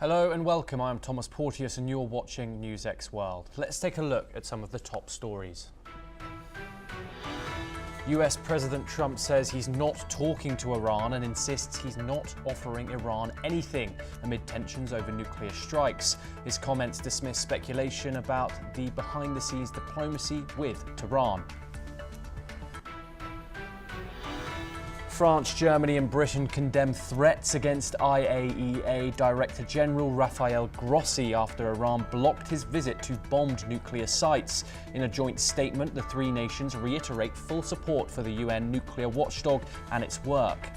Hello and welcome. I'm Thomas Porteous and you're watching NewsX World. Let's take a look at some of the top stories. US President Trump says he's not talking to Iran and insists he's not offering Iran anything amid tensions over nuclear strikes. His comments dismiss speculation about the behind-the-scenes diplomacy with Tehran. France, Germany and Britain condemn threats against IAEA Director General Rafael Grossi after Iran blocked his visit to bombed nuclear sites. In a joint statement, the three nations reiterate full support for the UN nuclear watchdog and its work.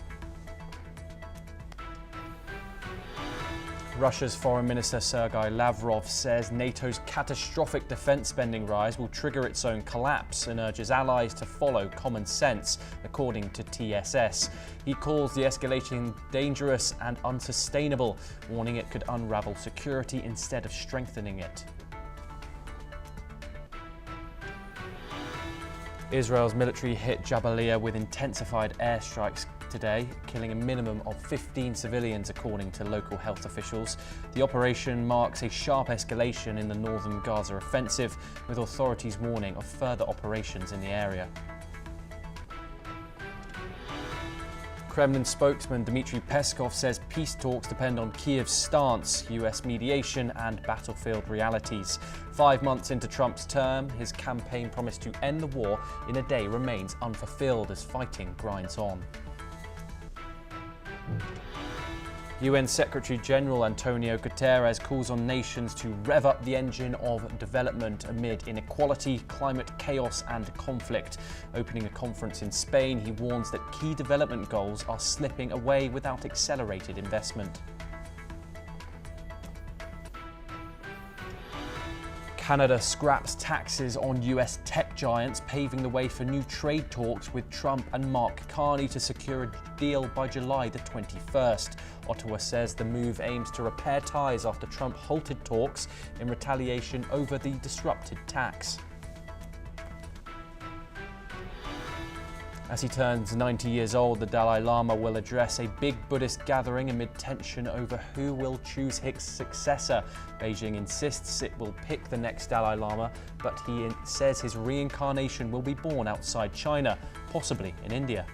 Russia's Foreign Minister Sergei Lavrov says NATO's catastrophic defence spending rise will trigger its own collapse and urges allies to follow common sense, according to TSS. He calls the escalation dangerous and unsustainable, warning it could unravel security instead of strengthening it. Israel's military hit Jabalia with intensified airstrikes today, killing a minimum of 15 civilians, according to local health officials. The operation marks a sharp escalation in the northern Gaza offensive, with authorities warning of further operations in the area. Kremlin spokesman Dmitry Peskov says peace talks depend on Kiev's stance, US mediation and battlefield realities. 5 months into Trump's term, his campaign promise to end the war in a day remains unfulfilled as fighting grinds on. UN Secretary-General Antonio Guterres calls on nations to rev up the engine of development amid inequality, climate chaos and conflict. Opening a conference in Spain, he warns that key development goals are slipping away without accelerated investment. Canada scraps taxes on US tech giants, paving the way for new trade talks with Trump and Mark Carney to secure a deal by July the 21st. Ottawa says the move aims to repair ties after Trump halted talks in retaliation over the disrupted tax. As he turns 90 years old, the Dalai Lama will address a big Buddhist gathering amid tension over who will choose his successor. Beijing insists it will pick the next Dalai Lama, but he says his reincarnation will be born outside China, possibly in India.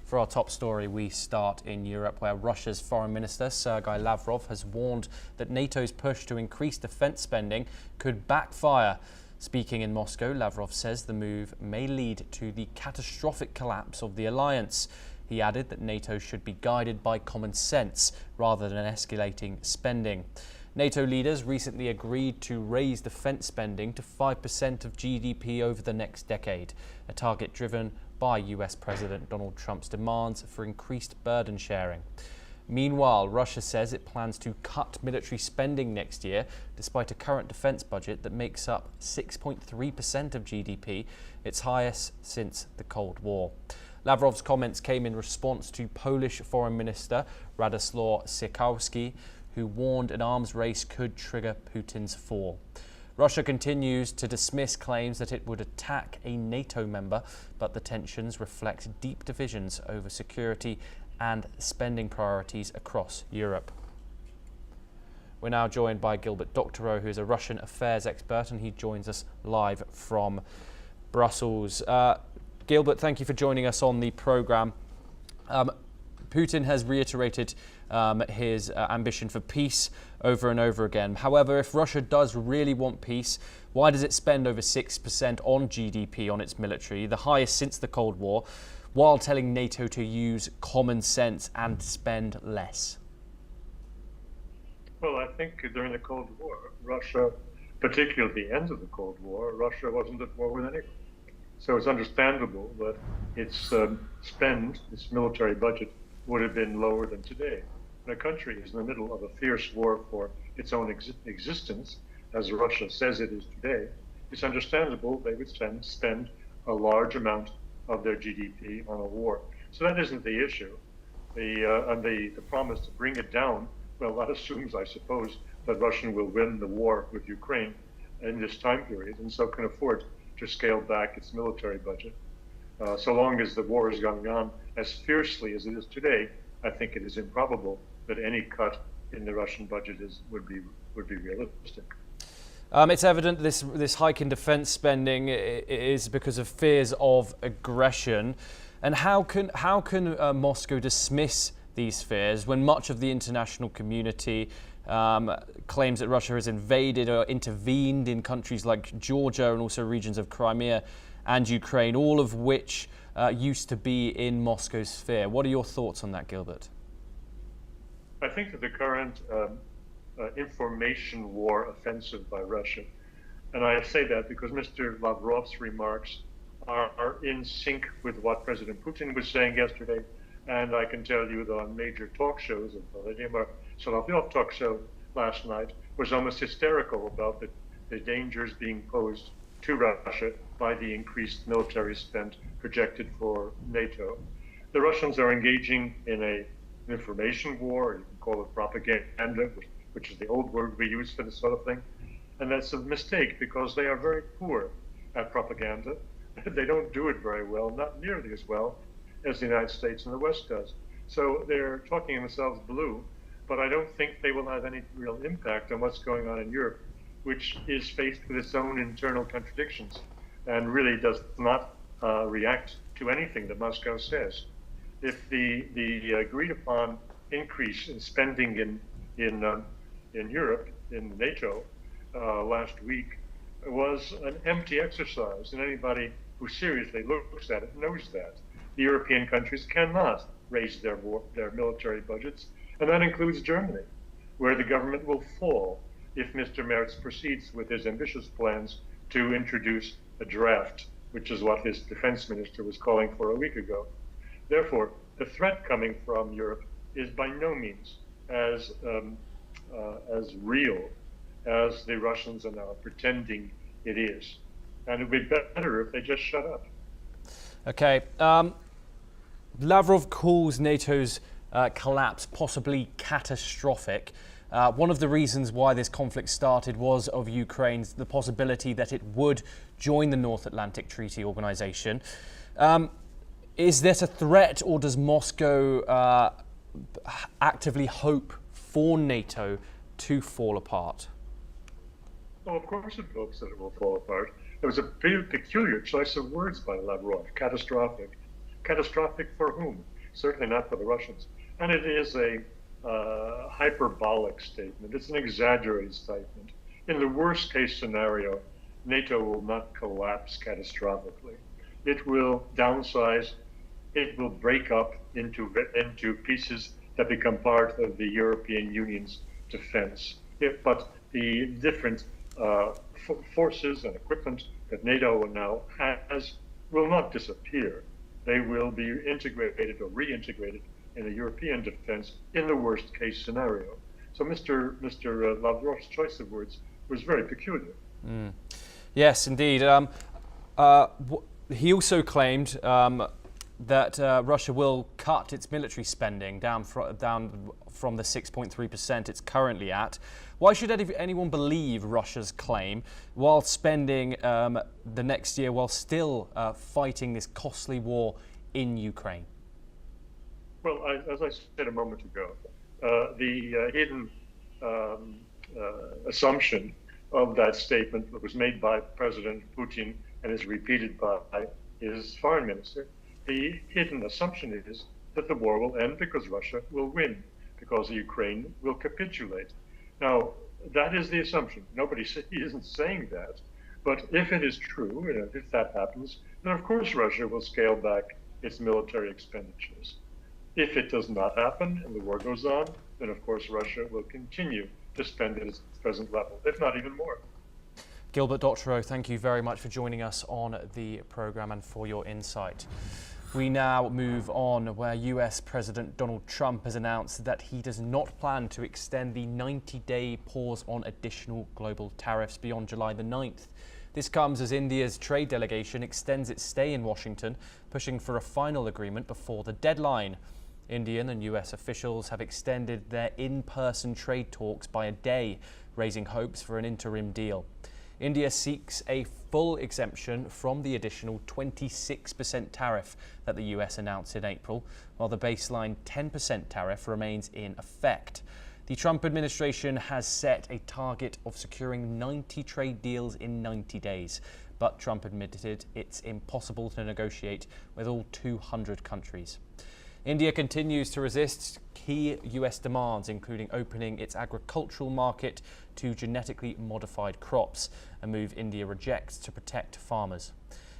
For our top story, we start in Europe, where Russia's Foreign Minister Sergei Lavrov has warned that NATO's push to increase defence spending could backfire. Speaking in Moscow, Lavrov says the move may lead to the catastrophic collapse of the alliance. He added that NATO should be guided by common sense rather than escalating spending. NATO leaders recently agreed to raise defence spending to 5% of GDP over the next decade, a target driven by US President Donald Trump's demands for increased burden sharing. Meanwhile, Russia says it plans to cut military spending next year, despite a current defence budget that makes up 6.3% of GDP, its highest since the Cold War. Lavrov's comments came in response to Polish Foreign Minister Radoslaw Sikorski, who warned an arms race could trigger Putin's fall. Russia continues to dismiss claims that it would attack a NATO member, but the tensions reflect deep divisions over security and spending priorities across Europe. We're now joined by Gilbert Doctorow, who is a Russian affairs expert, and he joins us live from Brussels. Gilbert, thank you for joining us on the programme. Putin has reiterated his ambition for peace over and over again. However, if Russia does really want peace, why does it spend over 6% on GDP on its military, the highest since the Cold War, while telling NATO to use common sense and spend less? Well, I think during the Cold War, Russia, particularly at the end of the Cold War, Russia wasn't at war with anyone. So it's understandable that its its military budget, would have been lower than today. When a country is in the middle of a fierce war for its own existence, as Russia says it is today, it's understandable they would spend a large amount of their GDP on a war. So that isn't the issue. The promise to bring it down, well, that assumes, I suppose, that Russia will win the war with Ukraine in this time period, and so can afford to scale back its military budget. So long as the war is going on as fiercely as it is today, I think it is improbable that any cut in the Russian budget would be realistic. It's evident this hike in defence spending is because of fears of aggression. And how can Moscow dismiss these fears when much of the international community claims that Russia has invaded or intervened in countries like Georgia and also regions of Crimea and Ukraine, all of which used to be in Moscow's sphere? What are your thoughts on that, Gilbert? I think that the current information war offensive by Russia, and I say that because Mr. Lavrov's remarks are in sync with what President Putin was saying yesterday, and I can tell you that on major talk shows, and Vladimir Solovyov talk show last night was almost hysterical about the dangers being posed to Russia by the increased military spend projected for NATO. The Russians are engaging in an information war, or you can call it propaganda, which is the old word we use for this sort of thing. And that's a mistake because they are very poor at propaganda. They don't do it very well, not nearly as well as the United States and the West does. So they're talking themselves blue, but I don't think they will have any real impact on what's going on in Europe, which is faced with its own internal contradictions and really does not react to anything that Moscow says. If the agreed upon increase in spending in Europe, in NATO, last week was an empty exercise, and anybody who seriously looks at it knows that. The European countries cannot raise their military budgets, and that includes Germany, where the government will fall if Mr. Merz proceeds with his ambitious plans to introduce a draft, which is what his defense minister was calling for a week ago. Therefore, the threat coming from Europe is by no means as real as the Russians are now pretending it is. And it would be better if they just shut up. Okay. Lavrov calls NATO's collapse possibly catastrophic. One of the reasons why this conflict started was of Ukraine's the possibility that it would join the North Atlantic Treaty Organization. Is that a threat, or does Moscow actively hope for NATO to fall apart? Well, of course it hopes that it will fall apart. There was a pretty peculiar choice of words by Lavrov, catastrophic. Catastrophic for whom? Certainly not for the Russians. And it is a hyperbolic statement. It's an exaggerated statement. In the worst case scenario, NATO will not collapse catastrophically. It will downsize. It will break up into pieces that become part of the European Union's defense. But the different forces and equipment that NATO now has will not disappear. They will be integrated or reintegrated in the European defense in the worst case scenario. So Mr. Lavrov's choice of words was very peculiar. Yes, indeed. He also claimed that Russia will cut its military spending down from the 6.3% it's currently at. Why should anyone believe Russia's claim while spending the next year while still fighting this costly war in Ukraine? Well, as I said a moment ago, the hidden assumption of that statement that was made by President Putin and is repeated by his foreign minister, the hidden assumption is that the war will end because Russia will win, because Ukraine will capitulate. Now, that is the assumption. He isn't saying that. But if it is true, and if that happens, then of course Russia will scale back its military expenditures. If it does not happen and the war goes on, then of course Russia will continue to spend at its present level, if not even more. Gilbert Doctorow, thank you very much for joining us on the programme and for your insight. We now move on where US President Donald Trump has announced that he does not plan to extend the 90-day pause on additional global tariffs beyond July the 9th. This comes as India's trade delegation extends its stay in Washington, pushing for a final agreement before the deadline. Indian and US officials have extended their in-person trade talks by a day, raising hopes for an interim deal. India seeks a full exemption from the additional 26% tariff that the US announced in April, while the baseline 10% tariff remains in effect. The Trump administration has set a target of securing 90 trade deals in 90 days, but Trump admitted it's impossible to negotiate with all 200 countries. India continues to resist key US demands, including opening its agricultural market to genetically modified crops, a move India rejects to protect farmers.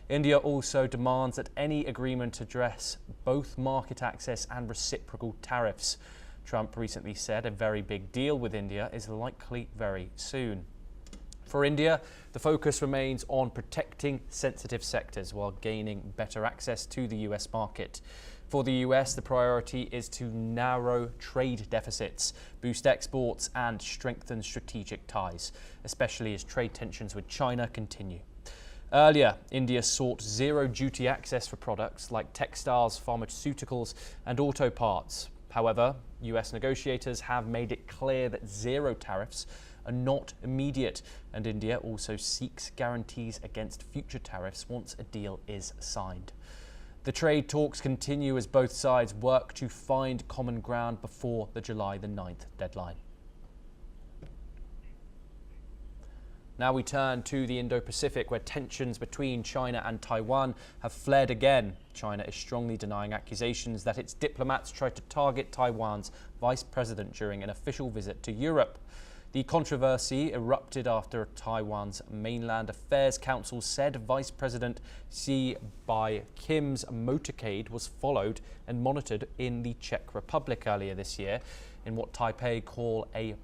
India also demands that any agreement address both market access and reciprocal tariffs. Trump recently said a very big deal with India is likely very soon. For India, the focus remains on protecting sensitive sectors while gaining better access to the US market. For the US, the priority is to narrow trade deficits, boost exports and strengthen strategic ties, especially as trade tensions with China continue. Earlier, India sought zero duty access for products like textiles, pharmaceuticals and auto parts. However, US negotiators have made it clear that zero tariffs are not immediate, and India also seeks guarantees against future tariffs once a deal is signed. The trade talks continue as both sides work to find common ground before the July the 9th deadline. Now we turn to the Indo-Pacific, where tensions between China and Taiwan have flared again. China is strongly denying accusations that its diplomats tried to target Taiwan's vice president during an official visit to Europe. The controversy erupted after Taiwan's Mainland Affairs Council said Vice President Xi by Kim's motorcade was followed and monitored in the Czech Republic earlier this year in what Taipei call a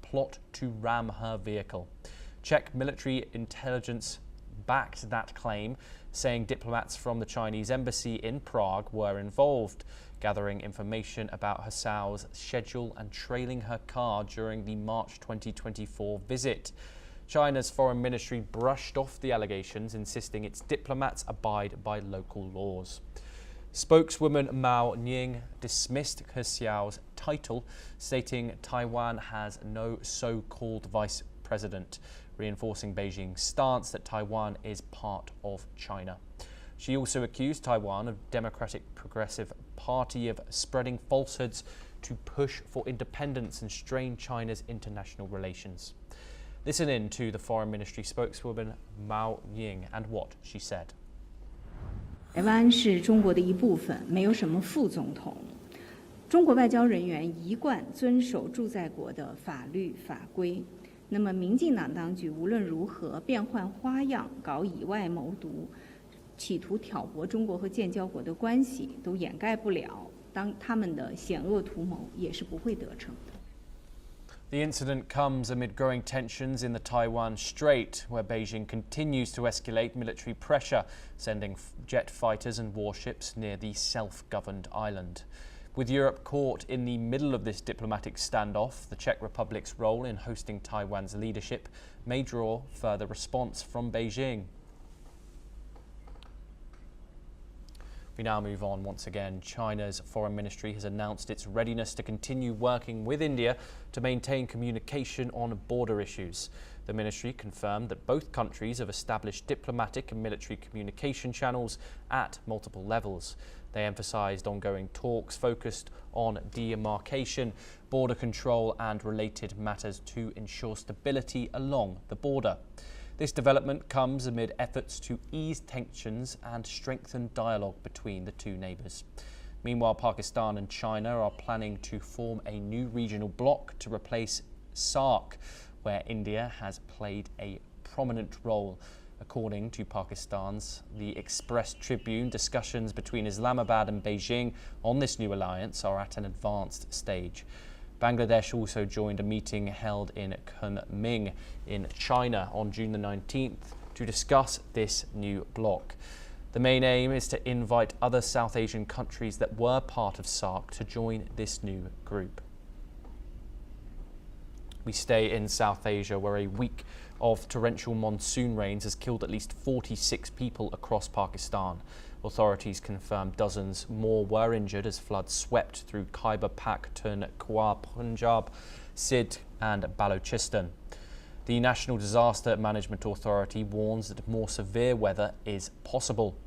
plot to ram her vehicle. Czech military intelligence backed that claim, saying diplomats from the Chinese embassy in Prague were involved, gathering information about Hsiao's schedule and trailing her car during the March 2024 visit. China's foreign ministry brushed off the allegations, insisting its diplomats abide by local laws. Spokeswoman Mao Ning dismissed Hsiao's title, stating Taiwan has no so-called vice president, reinforcing Beijing's stance that Taiwan is part of China. She also accused Taiwan of Democratic Progressive Party of spreading falsehoods to push for independence and strain China's international relations. Listen in to the Foreign Ministry spokeswoman Mao Ning and what she said. 台湾是中国的一部分，没有什么副总统。中国外交人员一贯遵守驻在国的法律法规。那么，民进党当局无论如何变换花样，搞以外谋独，企图挑拨中国和建交国的关系，都掩盖不了当他们的险恶图谋也是不会得逞的。 The incident comes amid growing tensions in the Taiwan Strait, where Beijing continues to escalate military pressure, sending jet fighters and warships near the self-governed island. With Europe caught in the middle of this diplomatic standoff, the Czech Republic's role in hosting Taiwan's leadership may draw further response from Beijing. We now move on once again. China's foreign ministry has announced its readiness to continue working with India to maintain communication on border issues. The ministry confirmed that both countries have established diplomatic and military communication channels at multiple levels. They emphasised ongoing talks focused on demarcation, border control and related matters to ensure stability along the border. This development comes amid efforts to ease tensions and strengthen dialogue between the two neighbours. Meanwhile, Pakistan and China are planning to form a new regional bloc to replace SAARC, where India has played a prominent role. According to Pakistan's The Express Tribune, discussions between Islamabad and Beijing on this new alliance are at an advanced stage. Bangladesh also joined a meeting held in Kunming in China on June the 19th to discuss this new bloc. The main aim is to invite other South Asian countries that were part of SAARC to join this new group. We stay in South Asia, where a week of torrential monsoon rains has killed at least 46 people across Pakistan. Authorities confirmed dozens more were injured as floods swept through Khyber Pakhtunkhwa, Punjab, Sindh and Balochistan. The National Disaster Management Authority warns that more severe weather is possible.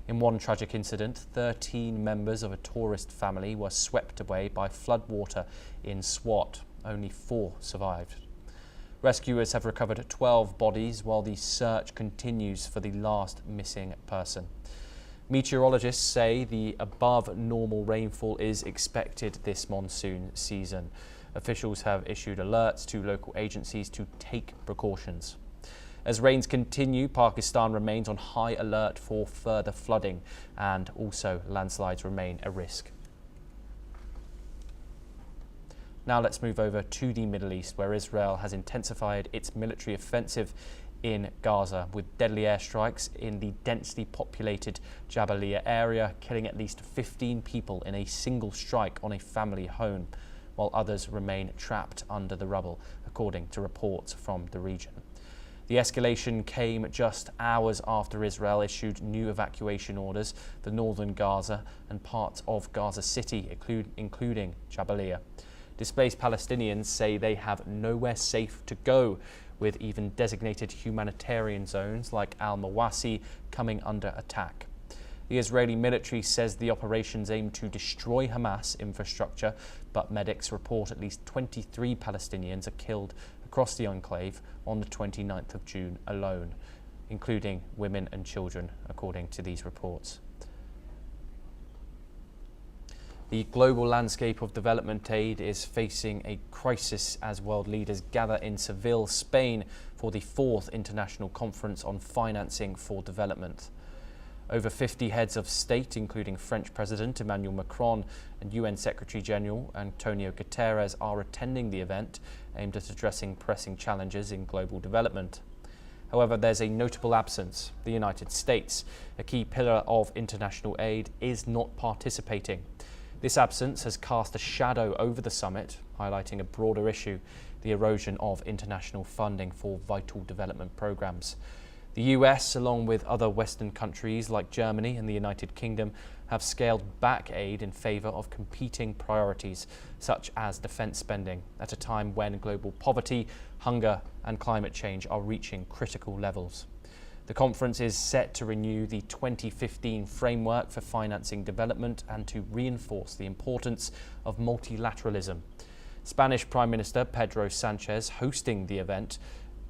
In one tragic incident, 13 members of a tourist family were swept away by floodwater in Swat. Only 4 survived. Rescuers have recovered 12 bodies while the search continues for the last missing person. Meteorologists say the above normal rainfall is expected this monsoon season. Officials have issued alerts to local agencies to take precautions. As rains continue, Pakistan remains on high alert for further flooding, and also landslides remain a risk. Now let's move over to the Middle East, where Israel has intensified its military offensive in Gaza with deadly airstrikes in the densely populated Jabalia area, killing at least 15 people in a single strike on a family home, while others remain trapped under the rubble, according to reports from the region. The escalation came just hours after Israel issued new evacuation orders for northern Gaza and parts of Gaza City, including Jabalia. Displaced Palestinians say they have nowhere safe to go, with even designated humanitarian zones like Al-Mawasi coming under attack. The Israeli military says the operations aim to destroy Hamas infrastructure, but medics report at least 23 Palestinians are killed across the enclave on the 29th of June alone, including women and children, according to these reports. The global landscape of development aid is facing a crisis as world leaders gather in Seville, Spain, for the 4th International Conference on Financing for Development. Over 50 heads of state, including French President Emmanuel Macron and UN Secretary General Antonio Guterres, are attending the event aimed at addressing pressing challenges in global development. However, there's a notable absence. The United States, a key pillar of international aid, is not participating. This absence has cast a shadow over the summit, highlighting a broader issue, the erosion of international funding for vital development programs. The US, along with other Western countries like Germany and the United Kingdom, have scaled back aid in favour of competing priorities, such as defence spending, at a time when global poverty, hunger and climate change are reaching critical levels. The conference is set to renew the 2015 framework for financing development and to reinforce the importance of multilateralism. Spanish Prime Minister Pedro Sanchez, hosting the event,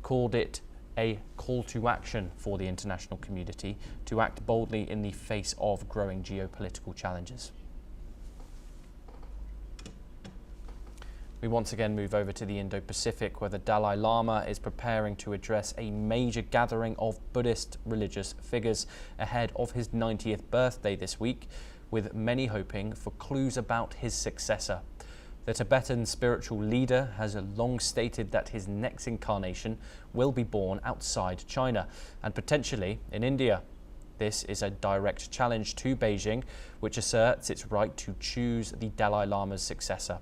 called it a call to action for the international community to act boldly in the face of growing geopolitical challenges. We once again move over to the Indo-Pacific, where the Dalai Lama is preparing to address a major gathering of Buddhist religious figures ahead of his 90th birthday this week, with many hoping for clues about his successor. The Tibetan spiritual leader has long stated that his next incarnation will be born outside China and potentially in India. This is a direct challenge to Beijing, which asserts its right to choose the Dalai Lama's successor.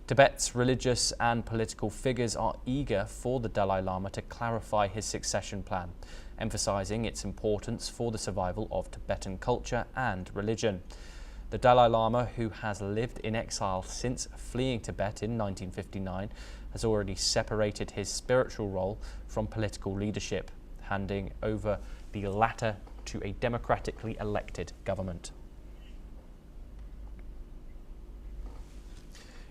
Tibet's religious and political figures are eager for the Dalai Lama to clarify his succession plan, emphasizing its importance for the survival of Tibetan culture and religion. The Dalai Lama, who has lived in exile since fleeing Tibet in 1959, has already separated his spiritual role from political leadership, handing over the latter to a democratically elected government.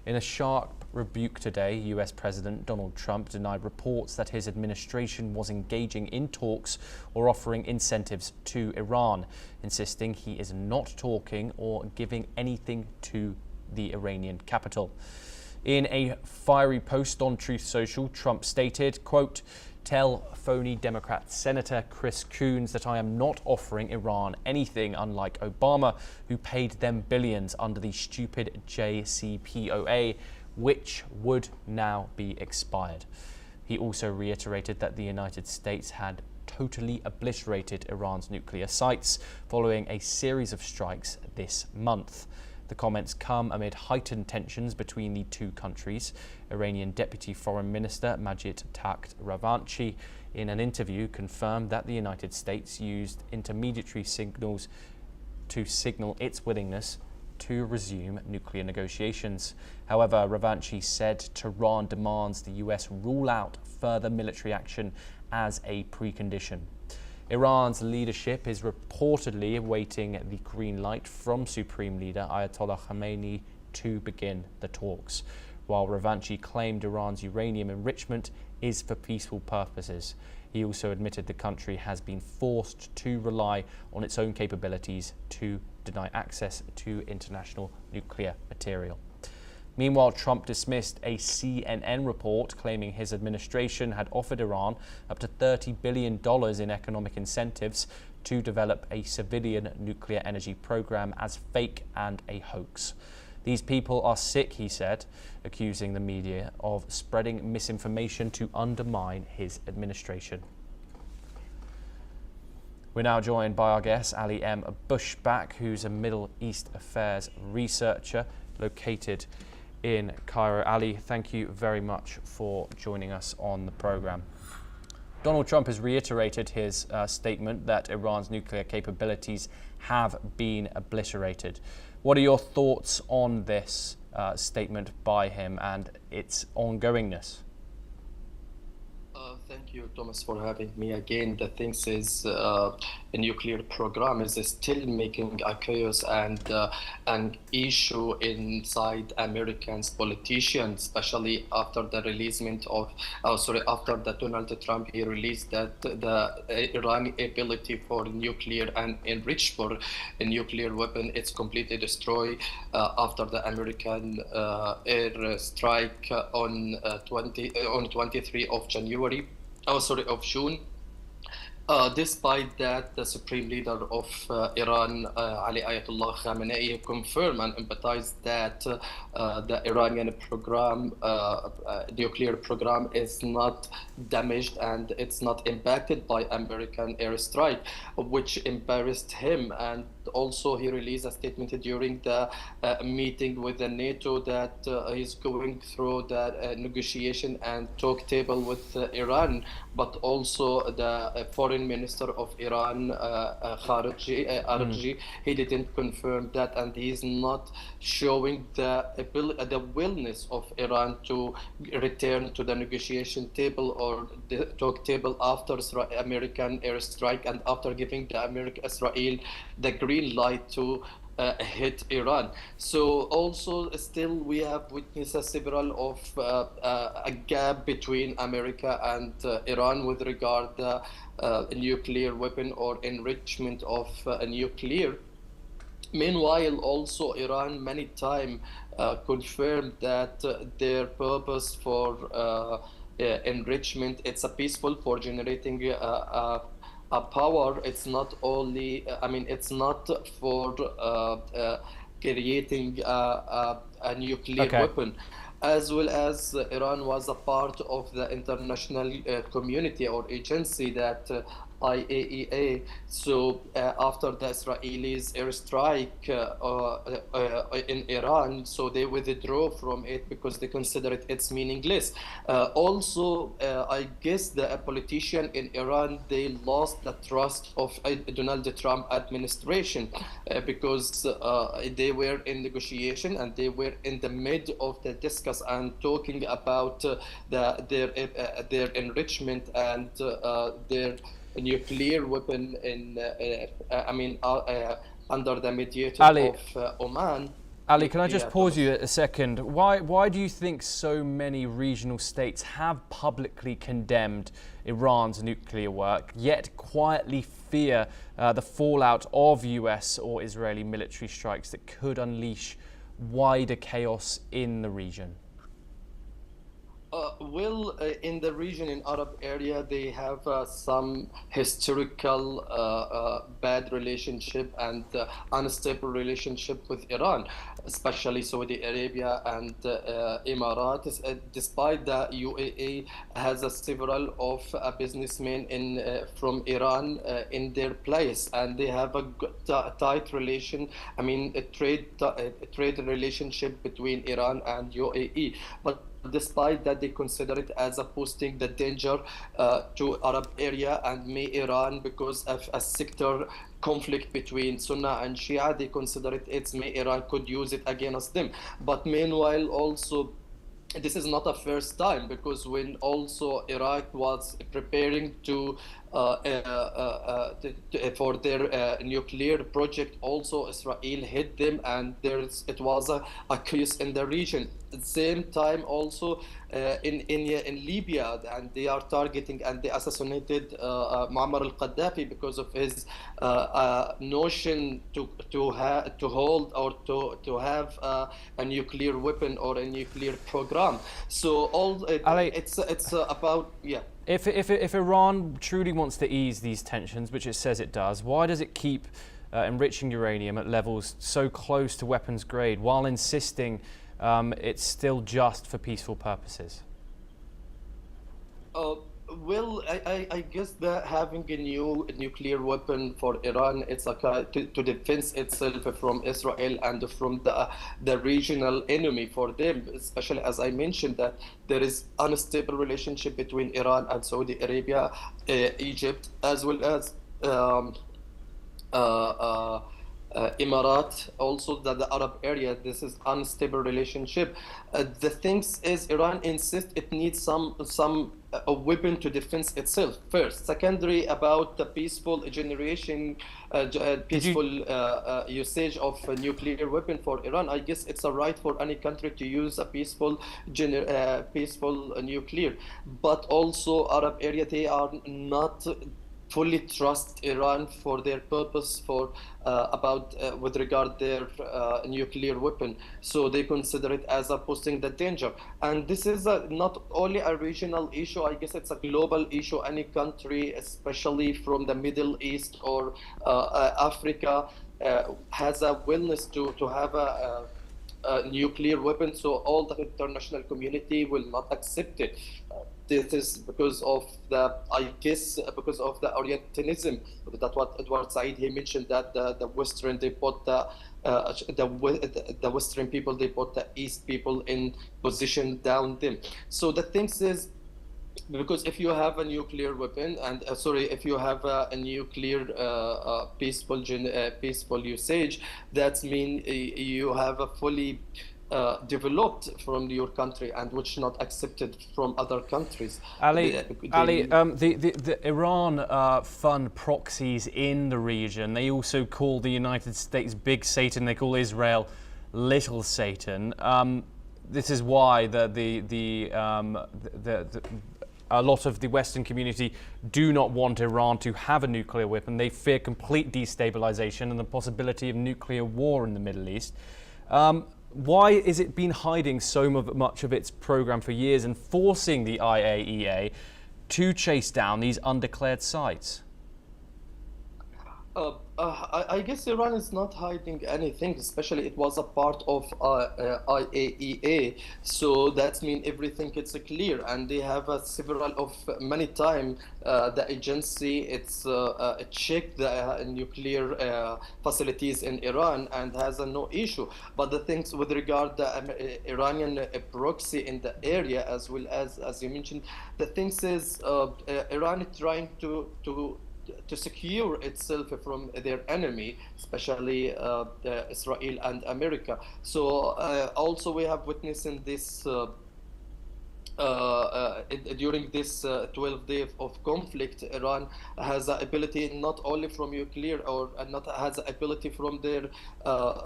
In a sharp rebuke today, US President Donald Trump denied reports that his administration was engaging in talks or offering incentives to Iran, insisting he is not talking or giving anything to the Iranian capital. In a fiery post on Truth Social, Trump stated, quote, "Tell phony Democrat Senator Chris Coons that I am not offering Iran anything, unlike Obama, who paid them billions under the stupid JCPOA, which would now be expired." He also reiterated that the United States had totally obliterated Iran's nuclear sites following a series of strikes this month. The comments come amid heightened tensions between the two countries. Iranian Deputy Foreign Minister Majid Takht Ravanchi, in an interview, confirmed that the United States used intermediary signals to signal its willingness to resume nuclear negotiations. However, Ravanchi said Tehran demands the US rule out further military action as a precondition. Iran's leadership is reportedly awaiting the green light from Supreme Leader Ayatollah Khamenei to begin the talks, while Ravanchi claimed Iran's uranium enrichment is for peaceful purposes. He also admitted the country has been forced to rely on its own capabilities to deny access to international nuclear material. Meanwhile, Trump dismissed a CNN report claiming his administration had offered Iran up to $30 billion in economic incentives to develop a civilian nuclear energy program as fake and a hoax. These people are sick, he said, accusing the media of spreading misinformation to undermine his administration. We're now joined by our guest, Ali M. Bushback, who's a Middle East affairs researcher located in Cairo. Ali, thank you very much for joining us on the program. Donald Trump has reiterated his statement that Iran's nuclear capabilities have been obliterated. What are your thoughts on this statement by him and its ongoingness? Thank you, Thomas, for having me again. The thing is, the nuclear program is still making a chaos and an issue inside Americans politicians, especially after the releasement of, after the Donald Trump he released that the Iran ability for nuclear and enriched for a nuclear weapon, it's completely destroyed after the American air strike on 23 of January. Of June. Despite that, the Supreme Leader of Iran, Ali Ayatollah Khamenei, confirmed and emphasized that the Iranian program, nuclear program, is not damaged and it's not impacted by American airstrike, which embarrassed him. And also he released a statement during the meeting with the NATO that he's going through the negotiation and talk table with Iran, but also the foreign minister of Iran, Arji, he didn't confirm that, and he's not showing the willingness of Iran to return to the negotiation table or the talk table after American airstrike and after giving the Israel the green light to hit Iran. So also still we have witnessed several of a gap between America and Iran with regard a nuclear weapon or enrichment of nuclear. Meanwhile, also Iran many times confirmed that their purpose for enrichment, it's a peaceful for generating a power. It's not only, it's not for creating a nuclear weapon. As well as Iran was a part of the international community or agency that IAEA. So after the Israelis airstrike in Iran, so they withdrew from it because they consider it's meaningless. Also, I guess the politician in Iran, they lost the trust of Donald Trump administration because they were in negotiation and they were in the mid of the discuss and talking about their enrichment and their nuclear weapon in, under the mediator of Oman. Ali, can I just pause you a second? Why do you think so many regional states have publicly condemned Iran's nuclear work, yet quietly fear the fallout of US or Israeli military strikes that could unleash wider chaos in the region? In the region, in Arab area, they have some historical bad relationship and unstable relationship with Iran, especially Saudi Arabia and Emirates. Despite that, UAE has several of businessmen from Iran in their place, and they have a tight relation. A trade relationship between Iran and UAE, but despite that, they consider it as a posting the danger to Arab area and may Iran because of a sector conflict between Sunni and Shia. They consider it's Iran could use it against them. But meanwhile, also, this is not a first time, because when also Iraq was preparing for their nuclear project, also Israel hit them, and it was a chaos in the region. At the same time, also in Libya, and they are targeting and they assassinated Muammar al-Gaddafi because of his notion to hold or to have a nuclear weapon or a nuclear program. So it's about, yeah. If Iran truly wants to ease these tensions, which it says it does, why does it keep enriching uranium at levels so close to weapons grade while insisting it's still just for peaceful purposes? Well, I guess that having a new nuclear weapon for Iran, it's like to defend itself from Israel and from the regional enemy for them, especially as I mentioned that there is unstable relationship between Iran and Saudi Arabia, Egypt, as well as Emirat, also the Arab area. This is unstable relationship. The things is Iran insists it needs a weapon to defend itself first. Secondary, about the peaceful generation, usage of a nuclear weapon for Iran. I guess it's a right for any country to use a peaceful nuclear. But also Arab area, they are not fully trust Iran for their purpose with regard their nuclear weapon. So they consider it as posing the danger. And this is not only a regional issue, I guess it's a global issue. Any country, especially from the Middle East or Africa, has a willingness to have a nuclear weapon. So all the international community will not accept it. This is because of because of the Orientalism. That's what Edward Said, he mentioned that the Western, they put the Western people, they put the East people in position down them. So the thing is, because if you have a nuclear weapon and if you have a nuclear peaceful usage, that means you have a fully developed from your country, and which not accepted from other countries. The Iran fund proxies in the region. They also call the United States Big Satan. They call Israel Little Satan. This is why a lot of the Western community do not want Iran to have a nuclear weapon. They fear complete destabilization and the possibility of nuclear war in the Middle East. Why is it been hiding so much of its program for years and forcing the IAEA to chase down these undeclared sites? I guess Iran is not hiding anything, especially it was a part of IAEA, so that means everything is clear, and they have many times the agency checked the nuclear facilities in Iran and has no issue. But the things with regard the Iranian proxy in the area, as well as you mentioned, the things is Iran is trying to secure itself from their enemy, especially Israel and America. So also we have witnessed in this during this 12 days of conflict, Iran has the ability not only from nuclear or not has the ability from their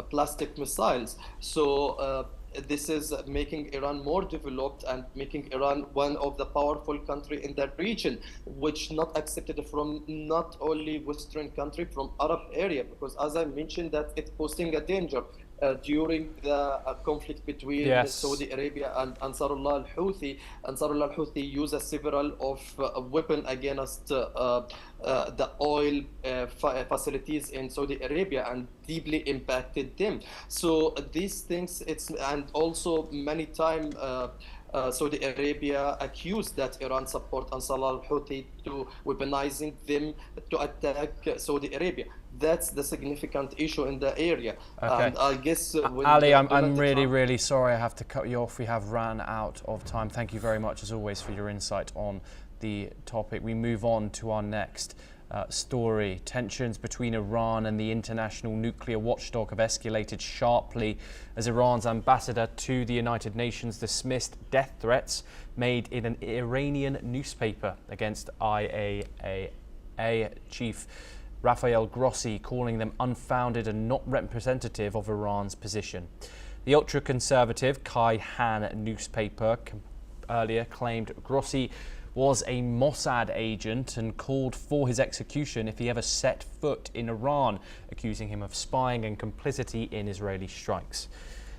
plastic missiles. So this is making Iran more developed and making Iran one of the powerful country in that region, which not accepted from not only Western country, from Arab area, because as I mentioned that it's posing a danger. During the conflict between Saudi Arabia and Ansarullah al-Houthi, Ansarullah al-Houthi used several of weapon against the oil facilities in Saudi Arabia and deeply impacted them. So these things, and also many times Saudi Arabia accused that Iran support Ansarullah al-Houthi to weaponizing them to attack Saudi Arabia. That's the significant issue in the area. Okay. And I guess Ali, I'm really sorry I have to cut you off. We have ran out of time. Thank you very much, as always, for your insight on the topic. We move on to our next story. Tensions between Iran and the international nuclear watchdog have escalated sharply as Iran's ambassador to the United Nations dismissed death threats made in an Iranian newspaper against IAEA chief Rafael Grossi, calling them unfounded and not representative of Iran's position. The ultra-conservative Kayhan newspaper earlier claimed Grossi was a Mossad agent and called for his execution if he ever set foot in Iran, accusing him of spying and complicity in Israeli strikes.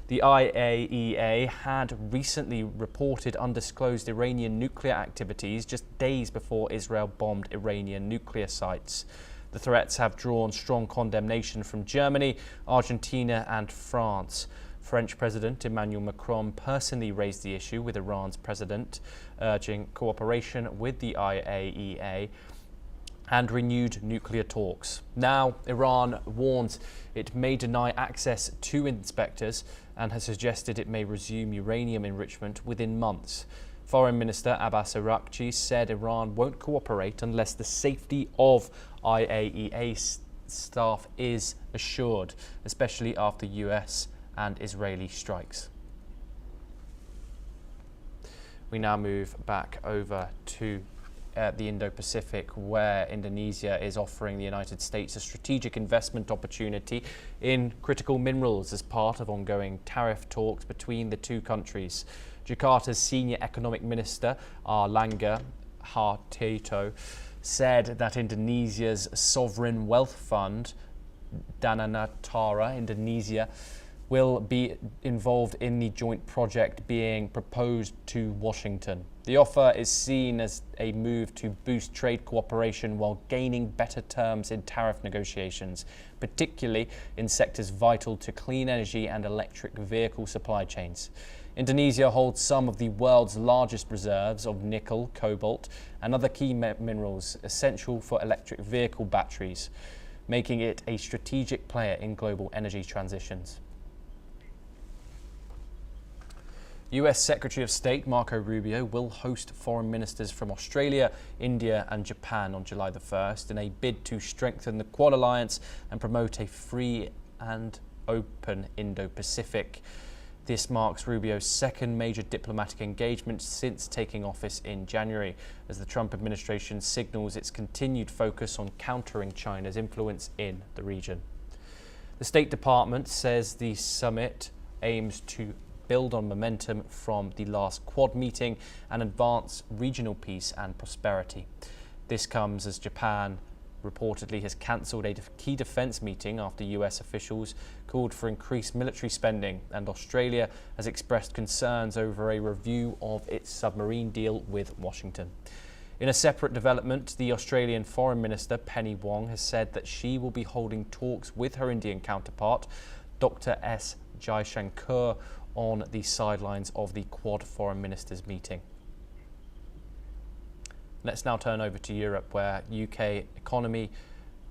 The IAEA had recently reported undisclosed Iranian nuclear activities just days before Israel bombed Iranian nuclear sites. The threats have drawn strong condemnation from Germany, Argentina and France. French President Emmanuel Macron personally raised the issue with Iran's president, urging cooperation with the IAEA and renewed nuclear talks. Now, Iran warns it may deny access to inspectors and has suggested it may resume uranium enrichment within months. Foreign Minister Abbas Araghchi said Iran won't cooperate unless the safety of IAEA staff is assured, especially after US and Israeli strikes. We now move back over to the Indo-Pacific, where Indonesia is offering the United States a strategic investment opportunity in critical minerals as part of ongoing tariff talks between the two countries. Jakarta's senior economic minister, Airlangga Hartarto, said that Indonesia's sovereign wealth fund, Dana Natara Indonesia, will be involved in the joint project being proposed to Washington. The offer is seen as a move to boost trade cooperation while gaining better terms in tariff negotiations, particularly in sectors vital to clean energy and electric vehicle supply chains. Indonesia holds some of the world's largest reserves of nickel, cobalt, and other key minerals essential for electric vehicle batteries, making it a strategic player in global energy transitions. US Secretary of State Marco Rubio will host foreign ministers from Australia, India and Japan on July the 1st in a bid to strengthen the Quad Alliance and promote a free and open Indo-Pacific. This marks Rubio's second major diplomatic engagement since taking office in January, as the Trump administration signals its continued focus on countering China's influence in the region. The State Department says the summit aims to build on momentum from the last Quad meeting and advance regional peace and prosperity. This comes as Japan reportedly has cancelled a key defence meeting after US officials called for increased military spending, and Australia has expressed concerns over a review of its submarine deal with Washington. In a separate development, the Australian Foreign Minister Penny Wong has said that she will be holding talks with her Indian counterpart, Dr. S. Jaishankar, on the sidelines of the Quad Foreign Ministers meeting. Let's now turn over to Europe, where UK economy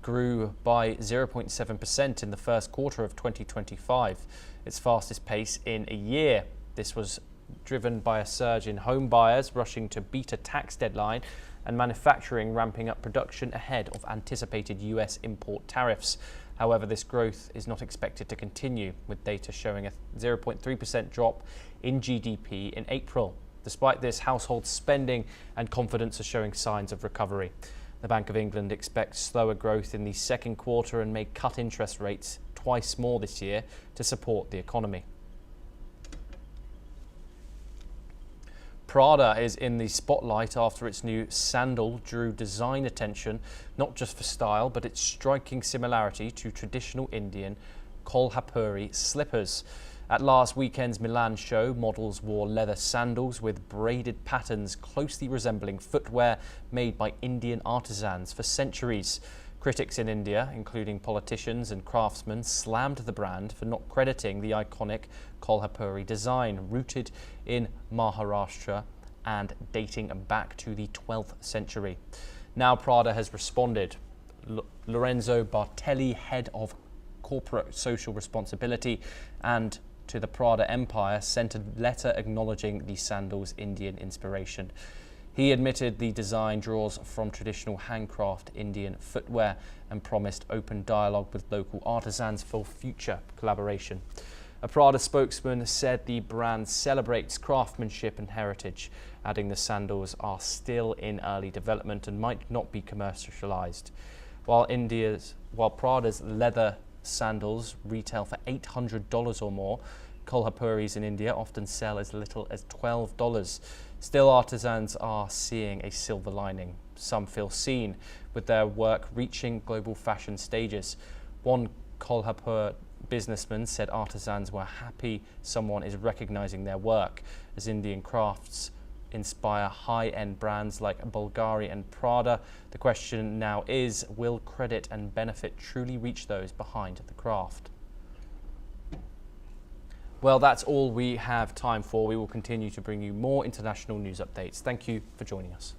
grew by 0.7% in the first quarter of 2025, its fastest pace in a year. This was driven by a surge in home buyers rushing to beat a tax deadline and manufacturing ramping up production ahead of anticipated US import tariffs. However, this growth is not expected to continue, with data showing a 0.3% drop in GDP in April. Despite this, household spending and confidence are showing signs of recovery. The Bank of England expects slower growth in the second quarter and may cut interest rates twice more this year to support the economy. Prada is in the spotlight after its new sandal drew design attention, not just for style, but its striking similarity to traditional Indian kolhapuri slippers. At last weekend's Milan show, models wore leather sandals with braided patterns closely resembling footwear made by Indian artisans for centuries. Critics in India, including politicians and craftsmen, slammed the brand for not crediting the iconic kolhapuri design, rooted in Maharashtra and dating back to the 12th century. Now Prada has responded. Lorenzo Bartelli, head of corporate social responsibility and to the Prada empire, sent a letter acknowledging the sandal's Indian inspiration. He admitted the design draws from traditional handcraft Indian footwear and promised open dialogue with local artisans for future collaboration. A Prada spokesman said the brand celebrates craftsmanship and heritage, adding the sandals are still in early development and might not be commercialized. While Prada's leather sandals retail for $800 or more, kolhapuris in India often sell as little as $12. Still, artisans are seeing a silver lining. Some feel seen, with their work reaching global fashion stages. One Kolhapur businessman said artisans were happy someone is recognizing their work, as Indian crafts inspire high-end brands like Bulgari and Prada. The question now is, will credit and benefit truly reach those behind the craft? Well, that's all we have time for. We will continue to bring you more international news updates. Thank you for joining us.